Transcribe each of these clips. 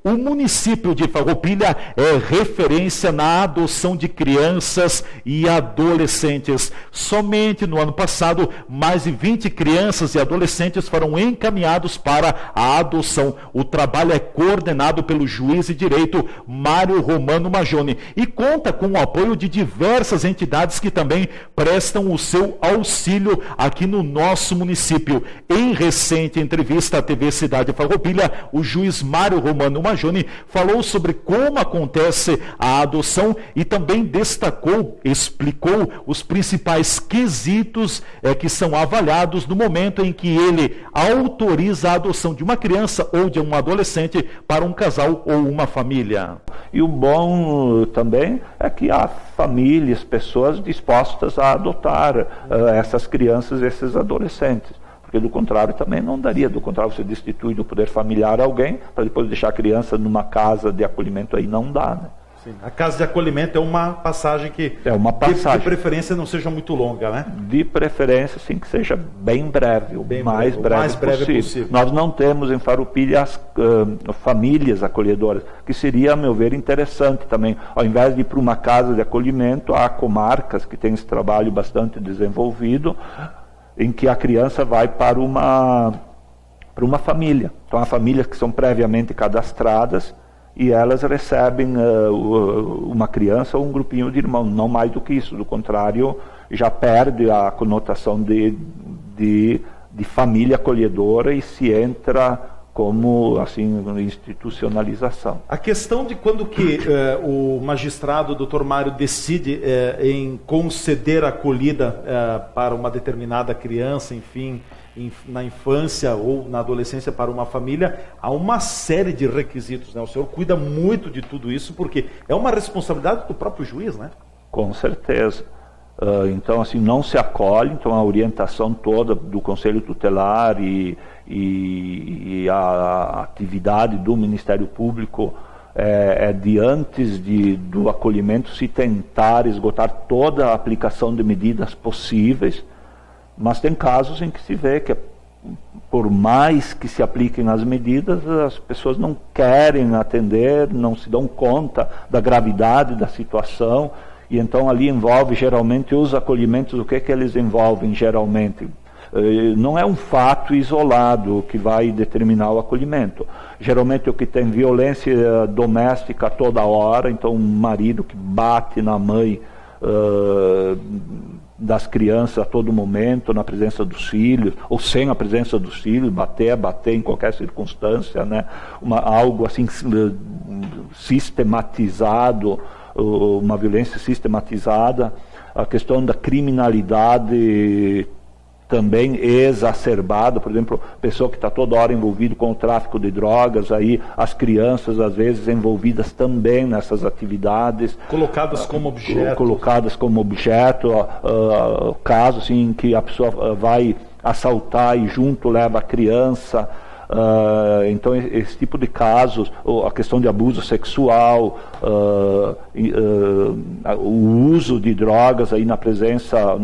O município de Farroupilha é referência na adoção de crianças e adolescentes. Somente no ano passado, mais de 20 crianças e adolescentes foram encaminhados para a adoção. O trabalho é coordenado pelo juiz de direito Mário Romano Majoni e conta com o apoio de diversas entidades que também prestam o seu auxílio aqui no nosso município. Em recente entrevista à TV Cidade Farroupilha, o juiz Mário Romano Majoni falou sobre como acontece a adoção e também explicou os principais quesitos que são avaliados no momento em que ele autoriza a adoção de uma criança ou de um adolescente para um casal ou uma família. E o bom também é que há famílias, pessoas dispostas a adotar essas crianças, esses adolescentes. Porque do contrário também não daria, do contrário você destitui do poder familiar alguém para depois deixar a criança numa casa de acolhimento, aí não dá, né? Sim, a casa de acolhimento é uma passagem que de preferência não seja muito longa, né? De preferência sim que seja bem breve, o mais breve possível. Nós não temos em Farroupilha as famílias acolhedoras, que seria, a meu ver, interessante também. Ao invés de ir para uma casa de acolhimento, há comarcas que têm esse trabalho bastante desenvolvido, em que a criança vai para uma família. Então, há famílias que são previamente cadastradas e elas recebem uma criança ou um grupinho de irmãos, não mais do que isso. Do contrário, já perde a conotação de família acolhedora e se entra como assim institucionalização. A questão de quando que o magistrado, Dr. Mário, decide em conceder a acolhida para uma determinada criança, enfim, na infância ou na adolescência para uma família, há uma série de requisitos, né? O senhor cuida muito de tudo isso porque é uma responsabilidade do próprio juiz, né? Com certeza. Então, assim, não se acolhe, então a orientação toda do Conselho Tutelar e a atividade do Ministério Público é de antes do acolhimento se tentar esgotar toda a aplicação de medidas possíveis, mas tem casos em que se vê que por mais que se apliquem as medidas, as pessoas não querem atender, não se dão conta da gravidade da situação. E então ali envolve geralmente os acolhimentos, o que eles envolvem geralmente? Não é um fato isolado que vai determinar o acolhimento. Geralmente o que tem violência doméstica a toda hora, então um marido que bate na mãe das crianças a todo momento, na presença dos filhos, ou sem a presença dos filhos, bater em qualquer circunstância, né? Algo assim sistematizado, uma violência sistematizada, a questão da criminalidade também exacerbada, por exemplo, pessoa que está toda hora envolvida com o tráfico de drogas, aí as crianças às vezes envolvidas também nessas atividades. Colocadas como objeto. Colocadas como objeto, caso assim, em que a pessoa vai assaltar e junto leva a criança. Então esse tipo de casos, a questão de abuso sexual, o uso de drogas aí na presença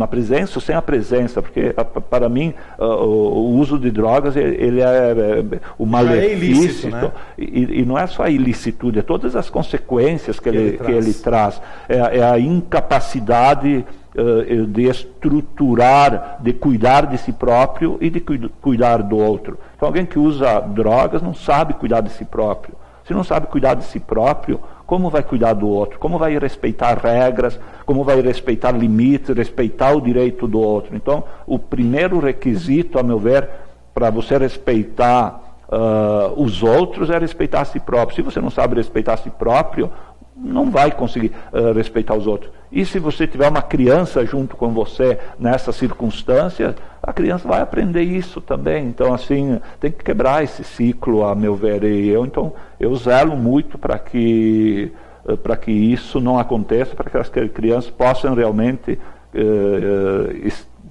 ou sem a presença, porque para mim o uso de drogas ele é o malefício, ilícito, né? e não é só a ilicitude, é todas as consequências que ele traz, é a incapacidade de estruturar, de cuidar de si próprio e de cuidar do outro. Então alguém que usa drogas não sabe cuidar de si próprio. Se não sabe cuidar de si próprio, como vai cuidar do outro? Como vai respeitar regras? Como vai respeitar limites? Respeitar o direito do outro? Então o primeiro requisito, a meu ver, para você respeitar os outros é respeitar a si próprio. Se você não sabe respeitar a si próprio, não vai conseguir respeitar os outros. E se você tiver uma criança junto com você nessa circunstância, a criança vai aprender isso também. Então, assim, tem que quebrar esse ciclo, a meu ver. E eu zelo muito para que isso não aconteça, para que as crianças possam realmente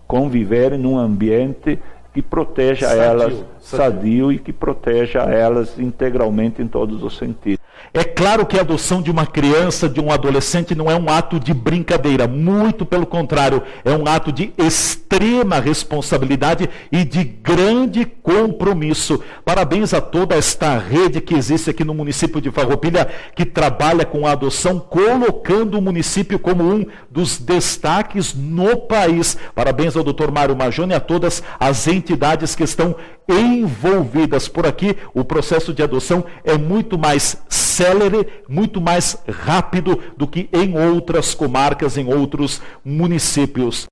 conviver num ambiente que proteja elas sadio e que proteja elas integralmente em todos os sentidos. É claro que a adoção de uma criança, de um adolescente, não é um ato de brincadeira, muito pelo contrário, é um ato de extrema extrema responsabilidade e de grande compromisso. Parabéns a toda esta rede que existe aqui no município de Farroupilha, que trabalha com a adoção, colocando o município como um dos destaques no país. Parabéns ao Dr. Mário Majone e a todas as entidades que estão envolvidas por aqui. O processo de adoção é muito mais célere, muito mais rápido do que em outras comarcas, em outros municípios.